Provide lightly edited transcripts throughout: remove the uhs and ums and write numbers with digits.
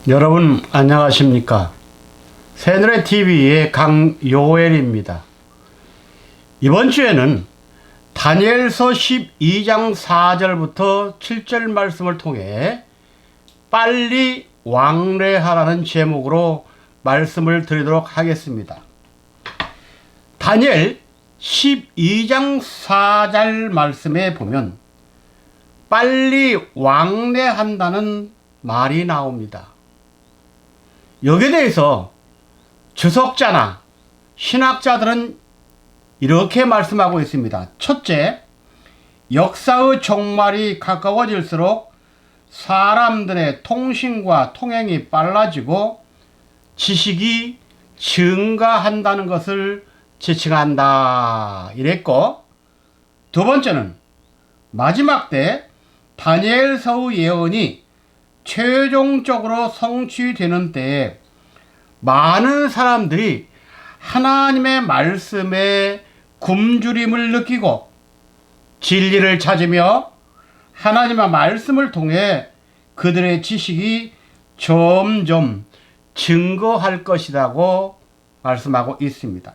여러분 안녕하십니까? 새누리TV의 강요엘입니다. 이번 주에는 다니엘서 12장 4절부터 7절 말씀을 통해 빨리 왕래하라는 제목으로 말씀을 드리도록 하겠습니다. 다니엘 12장 4절 말씀에 보면 빨리 왕래한다는 말이 나옵니다. 여기에 대해서 주석자나 신학자들은 이렇게 말씀하고 있습니다. 첫째, 역사의 종말이 가까워질수록 사람들의 통신과 통행이 빨라지고 지식이 증가한다는 것을 지칭한다 이랬고, 두 번째는 마지막 때 다니엘서의 예언이 최종적으로 성취되는 때에 많은 사람들이 하나님의 말씀에 굶주림을 느끼고 진리를 찾으며 하나님의 말씀을 통해 그들의 지식이 점점 증거할 것이라고 말씀하고 있습니다.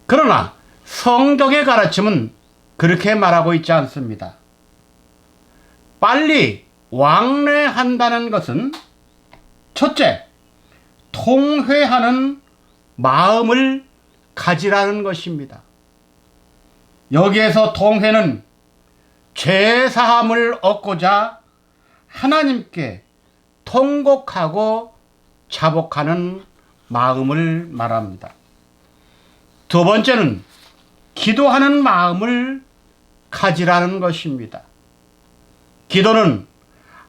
그러나 성경의 가르침은 그렇게 말하고 있지 않습니다. 빨리 왕래한다는 것은 첫째, 통회하는 마음을 가지라는 것입니다. 여기에서 통회는 죄사함을 얻고자 하나님께 통곡하고 자복하는 마음을 말합니다. 두 번째는 기도하는 마음을 가지라는 것입니다. 기도는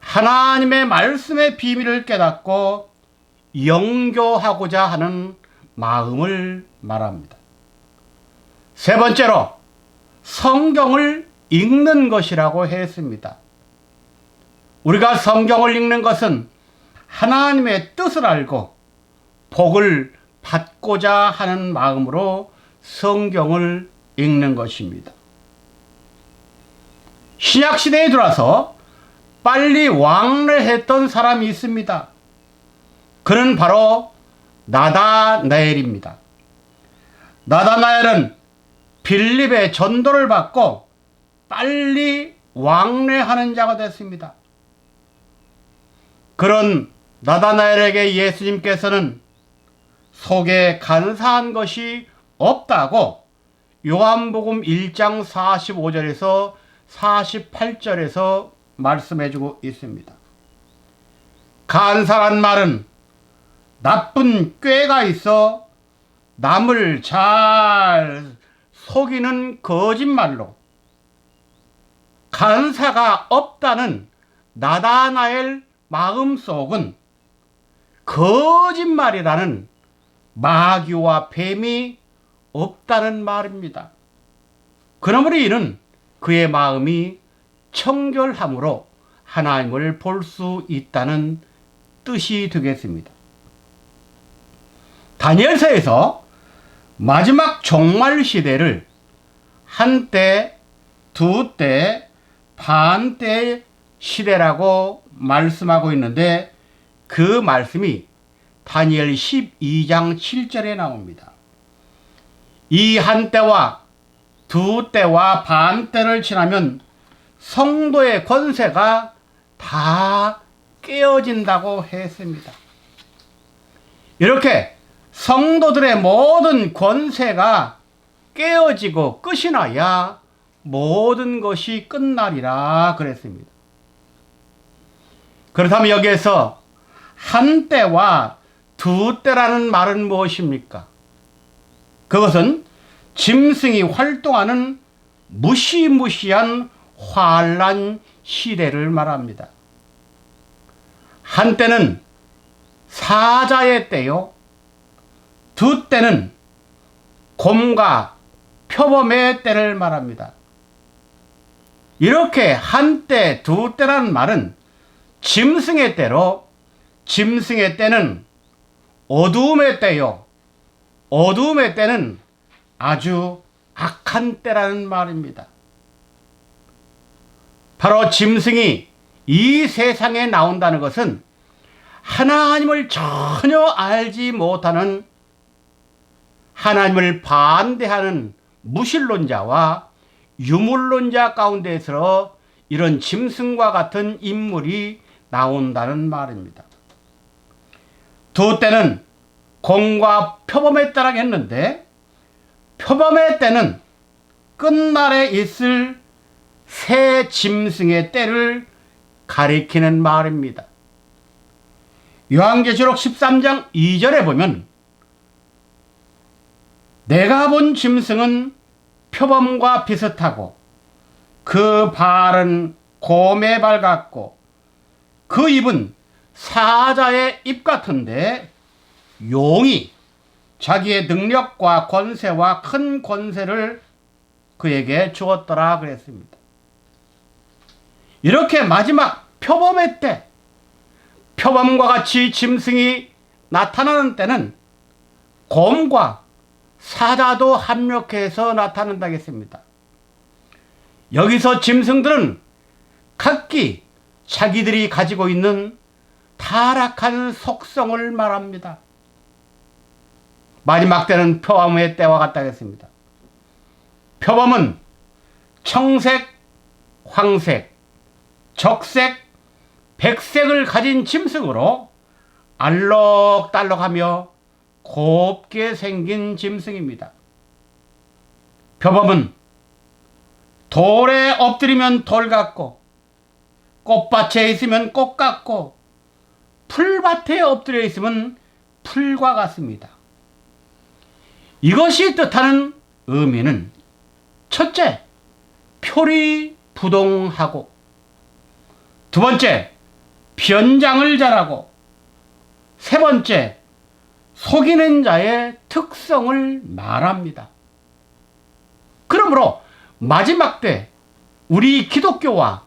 하나님의 말씀의 비밀을 깨닫고 영교하고자 하는 마음을 말합니다. 세 번째로 성경을 읽는 것이라고 했습니다. 우리가 성경을 읽는 것은 하나님의 뜻을 알고 복을 받고자 하는 마음으로 성경을 읽는 것입니다. 신약시대에 들어와서 빨리 왕래했던 사람이 있습니다. 그는 바로 나다나엘입니다. 나다나엘은 빌립의 전도를 받고 빨리 왕래하는 자가 됐습니다. 그런 나다나엘에게 예수님께서는 속에 간사한 것이 없다고 요한복음 1장 45절에서 48절에서 말씀해주고 있습니다. 간사란 말은 나쁜 꾀가 있어 남을 잘 속이는 거짓말로, 간사가 없다는 나다나엘 마음속은 거짓말이라는 마귀와 뱀이 없다는 말입니다. 그러므로 이는 그의 마음이 청결함으로 하나님을 볼 수 있다는 뜻이 되겠습니다. 다니엘서에서 마지막 종말 시대를 한때, 두때, 반때 시대라고 말씀하고 있는데 그 말씀이 다니엘 12장 7절에 나옵니다. 이 한때와 두때와 반때를 지나면 성도의 권세가 다 깨어진다고 했습니다. 이렇게 성도들의 모든 권세가 깨어지고 끝이 나야 모든 것이 끝나리라 그랬습니다. 그렇다면 여기에서 한때와 두때라는 말은 무엇입니까? 그것은 짐승이 활동하는 무시무시한 환란 시대를 말합니다. 한때는 사자의 때요, 두때는 곰과 표범의 때를 말합니다. 이렇게 한때, 두때라는 말은 짐승의 때로, 짐승의 때는 어두움의 때요, 어두움의 때는 아주 악한 때라는 말입니다. 바로 짐승이 이 세상에 나온다는 것은 하나님을 전혀 알지 못하는, 하나님을 반대하는 무신론자와 유물론자 가운데서 이런 짐승과 같은 인물이 나온다는 말입니다. 두 때는 공과 표범의 때라고 했는데, 표범의 때는 끝날에 있을 새 짐승의 때를 가리키는 말입니다. 요한계시록 13장 2절에 보면 내가 본 짐승은 표범과 비슷하고 그 발은 곰의 발 같고 그 입은 사자의 입 같은데 용이 자기의 능력과 권세와 큰 권세를 그에게 주었더라 그랬습니다. 이렇게 마지막 표범의 때, 표범과 같이 짐승이 나타나는 때는 곰과 사자도 합력해서 나타난다겠습니다. 여기서 짐승들은 각기 자기들이 가지고 있는 타락한 속성을 말합니다. 마지막 때는 표범의 때와 같다겠습니다. 표범은 청색, 황색, 적색, 백색을 가진 짐승으로 알록달록하며 곱게 생긴 짐승입니다. 표범은 돌에 엎드리면 돌 같고 꽃밭에 있으면 꽃 같고 풀밭에 엎드려 있으면 풀과 같습니다. 이것이 뜻하는 의미는 첫째, 표리부동하고, 두 번째, 변장을 잘하고, 세 번째, 속이는 자의 특성을 말합니다. 그러므로 마지막 때 우리 기독교와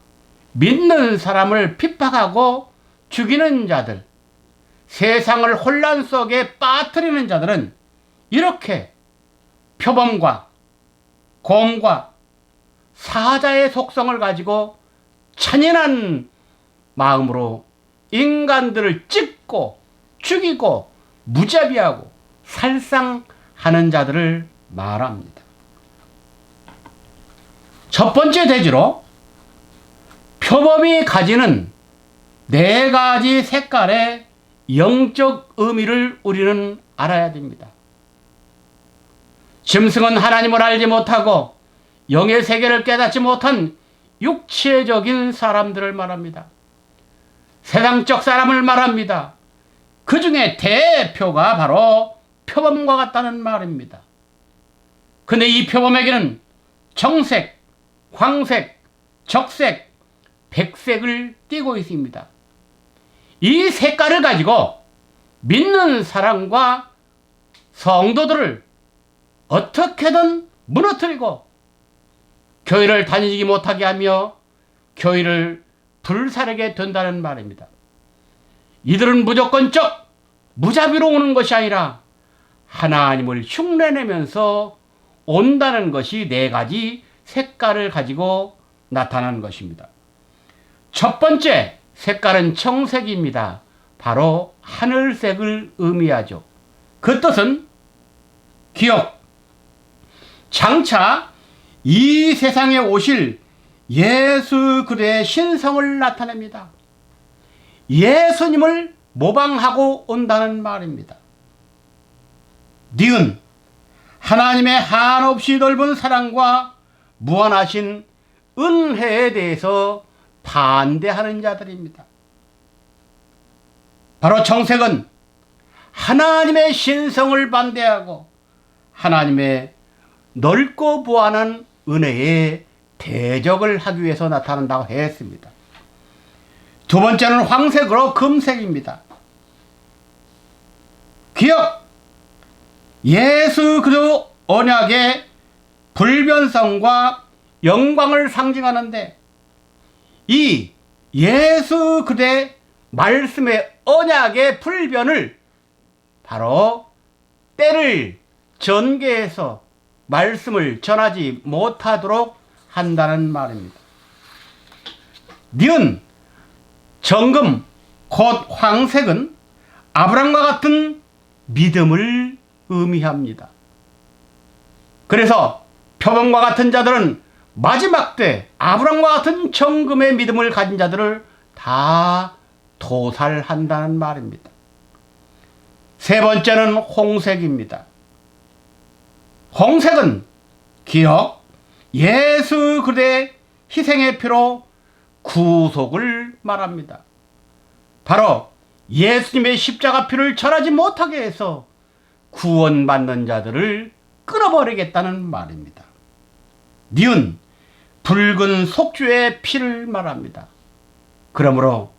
믿는 사람을 핍박하고 죽이는 자들, 세상을 혼란 속에 빠뜨리는 자들은 이렇게 표범과 곰과 사자의 속성을 가지고 잔인한 마음으로 인간들을 찢고 죽이고 무자비하고 살상하는 자들을 말합니다. 첫 번째 대지로 표범이 가지는 네 가지 색깔의 영적 의미를 우리는 알아야 됩니다. 짐승은 하나님을 알지 못하고 영의 세계를 깨닫지 못한 육체적인 사람들을 말합니다. 세상적 사람을 말합니다. 그 중에 대표가 바로 표범과 같다는 말입니다. 근데 이 표범에게는 정색, 황색, 적색, 백색을 띠고 있습니다. 이 색깔을 가지고 믿는 사람과 성도들을 어떻게든 무너뜨리고 교회를 다니지 못하게 하며 교회를 불사르게 된다는 말입니다. 이들은 무조건적 무자비로 오는 것이 아니라 하나님을 흉내내면서 온다는 것이 네 가지 색깔을 가지고 나타나는 것입니다. 첫 번째 색깔은 청색입니다. 바로 하늘색을 의미하죠. 그 뜻은 기억, 장차 이 세상에 오실 예수 그리스도의 신성을 나타냅니다. 예수님을 모방하고 온다는 말입니다. 니은 하나님의 한없이 넓은 사랑과 무한하신 은혜에 대해서 반대하는 자들입니다. 바로 청색은 하나님의 신성을 반대하고 하나님의 넓고 무한한 은혜에 대적을 하기 위해서 나타난다고 했습니다. 두 번째는 황색으로 금색입니다. 기억, 예수 그리스도 언약의 불변성과 영광을 상징하는데 이 예수 그리스도의 말씀의 언약의 불변을 바로 때를 전개해서 말씀을 전하지 못하도록 한다는 말입니다. 니은 정금 곧 황색은 아브라함과 같은 믿음을 의미합니다. 그래서 표범과 같은 자들은 마지막 때 아브라함과 같은 정금의 믿음을 가진 자들을 다 도살한다는 말입니다. 세 번째는 홍색입니다. 홍색은 기억, 예수 그리스도의 희생의 피로 구속을 말합니다. 바로 예수님의 십자가 피를 절하지 못하게 해서 구원받는 자들을 끊어버리겠다는 말입니다. 니은 붉은 속죄의 피를 말합니다. 그러므로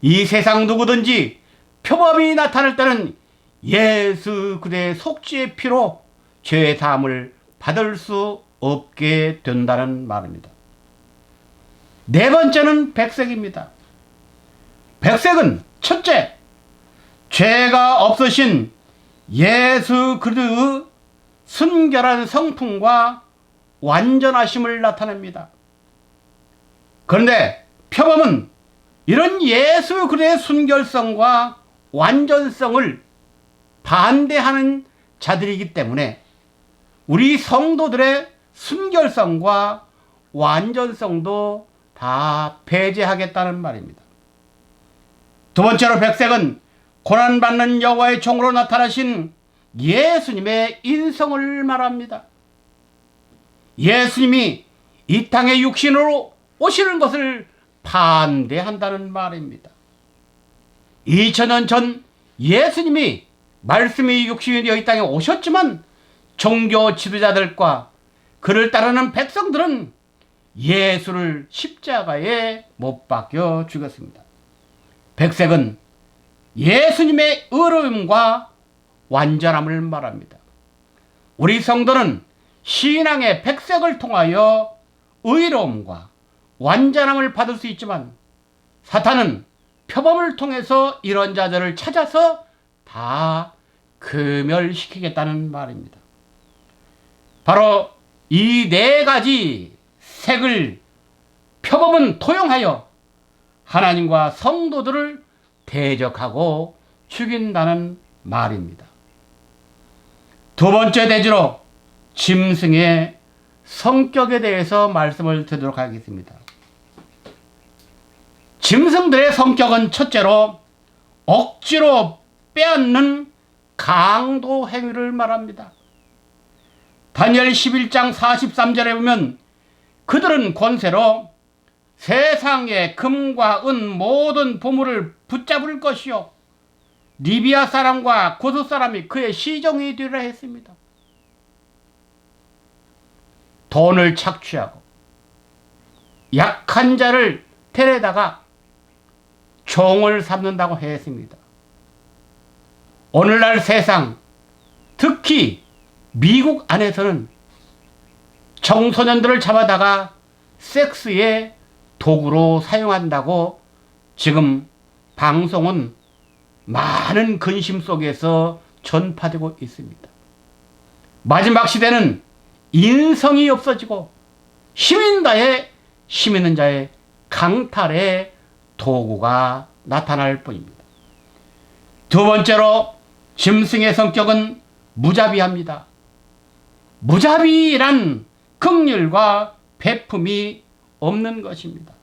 이 세상 누구든지 표범이 나타날 때는 예수 그리스도의 속죄의 피로 죄 사함을 받을 수 없게 된다는 말입니다. 네 번째는 백색입니다. 백색은 첫째, 죄가 없으신 예수 그리스도의 순결한 성품과 완전하심을 나타냅니다. 그런데 표범은 이런 예수 그리스도의 순결성과 완전성을 반대하는 자들이기 때문에 우리 성도들의 순결성과 완전성도 다 배제하겠다는 말입니다. 두 번째로 백색은 고난받는 여호와의 종으로 나타나신 예수님의 인성을 말합니다. 예수님이 이 땅에 육신으로 오시는 것을 반대한다는 말입니다. 2000년 전 예수님이 말씀이 육신이 되어 이 땅에 오셨지만 종교 지도자들과 그를 따르는 백성들은 예수를 십자가에 못 박혀 죽였습니다. 백색은 예수님의 의로움과 완전함을 말합니다. 우리 성도는 신앙의 백색을 통하여 의로움과 완전함을 받을 수 있지만 사탄은 표범을 통해서 이런 자들을 찾아서 다 금멸시키겠다는 말입니다. 바로 이 네 가지 색을 표범은 도용하여 하나님과 성도들을 대적하고 죽인다는 말입니다. 두 번째 대지로 짐승의 성격에 대해서 말씀을 드리도록 하겠습니다. 짐승들의 성격은 첫째로 억지로 빼앗는 강도 행위를 말합니다. 다니엘 11장 43절에 보면 그들은 권세로 세상의 금과 은 모든 보물을 붙잡을 것이요 리비아 사람과 고소 사람이 그의 시종이 되리라 했습니다. 돈을 착취하고 약한 자를 데려다가 종을 삼는다고 했습니다. 오늘날 세상, 특히 미국 안에서는 청소년들을 잡아다가 섹스의 도구로 사용한다고 지금 방송은 많은 근심 속에서 전파되고 있습니다. 마지막 시대는 인성이 없어지고 힘 있는 자의 강탈의 도구가 나타날 뿐입니다. 두 번째로 짐승의 성격은 무자비합니다. 무자비란 긍휼과 베품이 없는 것입니다.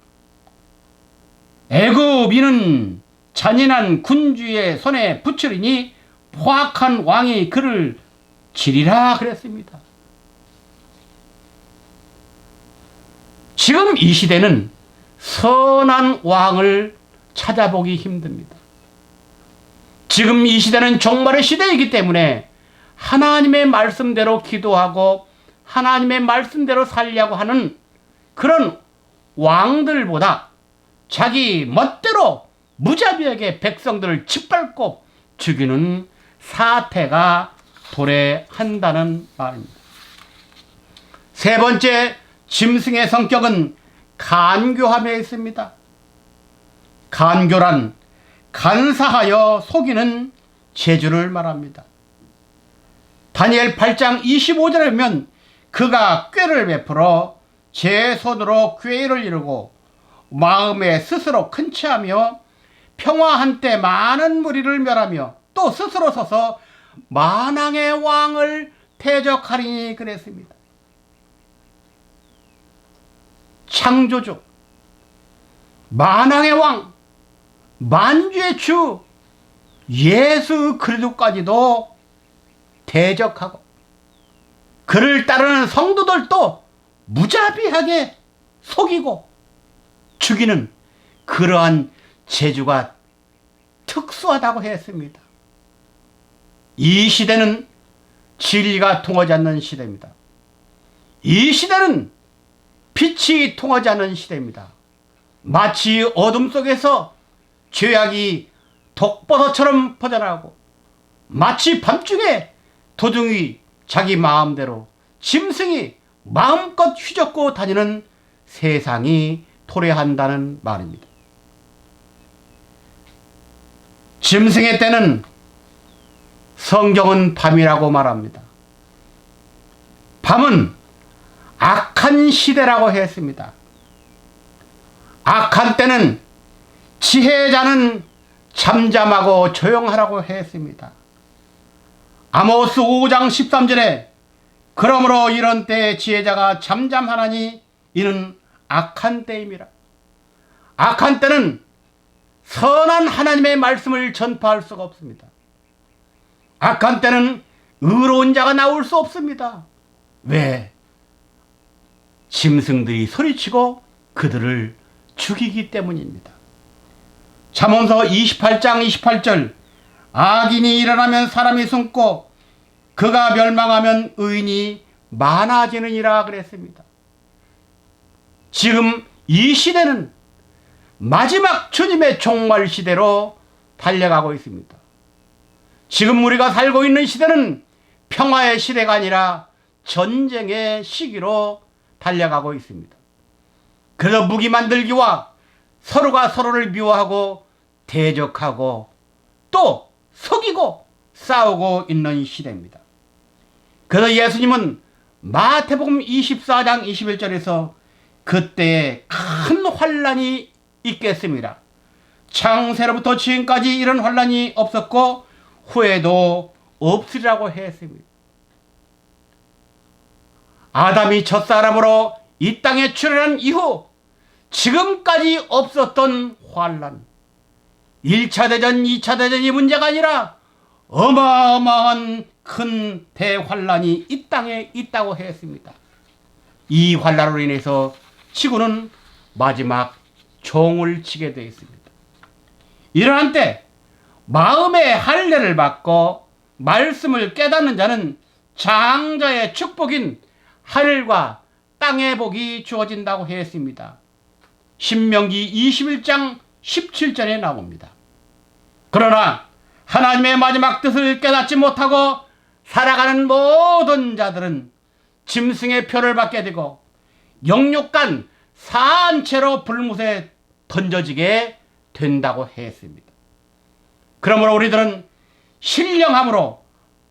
애굽인은 잔인한 군주의 손에 붙이리니 포악한 왕이 그를 치리라 그랬습니다. 지금 이 시대는 선한 왕을 찾아보기 힘듭니다. 지금 이 시대는 종말의 시대이기 때문에 하나님의 말씀대로 기도하고 하나님의 말씀대로 살려고 하는 그런 왕들보다 자기 멋대로 무자비하게 백성들을 짓밟고 죽이는 사태가 도래한다는 말입니다. 세 번째 짐승의 성격은 간교함에 있습니다. 간교란 간사하여 속이는 재주를 말합니다. 다니엘 8장 25절에 보면 그가 꾀를 베풀어 제 손으로 꾀를 이루고 마음에 스스로 큰체하며 평화 한때 많은 무리를 멸하며 또 스스로 서서 만왕의 왕을 대적하리니 그랬습니다. 창조주, 만왕의 왕, 만주의 주 예수 그리스도까지도 대적하고 그를 따르는 성도들도 무자비하게 속이고 죽이는 그러한 재주가 특수하다고 했습니다. 이 시대는 진리가 통하지 않는 시대입니다. 이 시대는 빛이 통하지 않는 시대입니다. 마치 어둠 속에서 죄악이 독버섯처럼 퍼져나가고 마치 밤중에 도둑이 자기 마음대로 짐승이 마음껏 휘젓고 다니는 세상이 도래한다는 말입니다. 짐승의 때는 성경은 밤이라고 말합니다. 밤은 악한 시대라고 했습니다. 악한 때는 지혜자는 잠잠하고 조용하라고 했습니다. 아모스 5장 13절에 그러므로 이런 때에 지혜자가 잠잠하나니 이는 악한 때임이라. 악한 때는 선한 하나님의 말씀을 전파할 수가 없습니다. 악한 때는 의로운 자가 나올 수 없습니다. 왜? 짐승들이 소리치고 그들을 죽이기 때문입니다. 잠언서 28장 28절 악인이 일어나면 사람이 숨고 그가 멸망하면 의인이 많아지느니라 그랬습니다. 지금 이 시대는 마지막 주님의 종말 시대로 달려가고 있습니다. 지금 우리가 살고 있는 시대는 평화의 시대가 아니라 전쟁의 시기로 달려가고 있습니다. 그래서 무기 만들기와 서로가 서로를 미워하고 대적하고 또 속이고 싸우고 있는 시대입니다. 그래서 예수님은 마태복음 24장 21절에서 그때에 큰 환난이 있겠습니다. 창세로부터 지금까지 이런 환난이 없었고 후에도 없으리라고 했습니다. 아담이 첫사람으로 이 땅에 출현한 이후 지금까지 없었던 환난, 1차 대전, 2차 대전이 문제가 아니라 어마어마한 큰 대환란이 이 땅에 있다고 했습니다. 이 환란으로 인해서 지구는 마지막 종을 치게 되어 있습니다. 이러한 때 마음의 할례를 받고 말씀을 깨닫는 자는 장자의 축복인 하늘과 땅의 복이 주어진다고 했습니다. 신명기 21장 17절에 나옵니다. 그러나 하나님의 마지막 뜻을 깨닫지 못하고 살아가는 모든 자들은 짐승의 표를 받게 되고 영육간 산채로 불못에 던져지게 된다고 했습니다. 그러므로 우리들은 신령함으로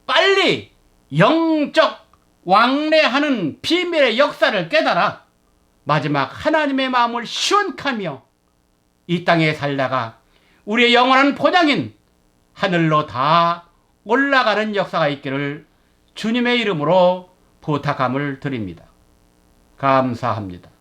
빨리 영적 왕래하는 비밀의 역사를 깨달아 마지막 하나님의 마음을 시원하며 이 땅에 살다가 우리의 영원한 본향인 하늘로 다 올라가는 역사가 있기를 주님의 이름으로 부탁함을 드립니다. 감사합니다.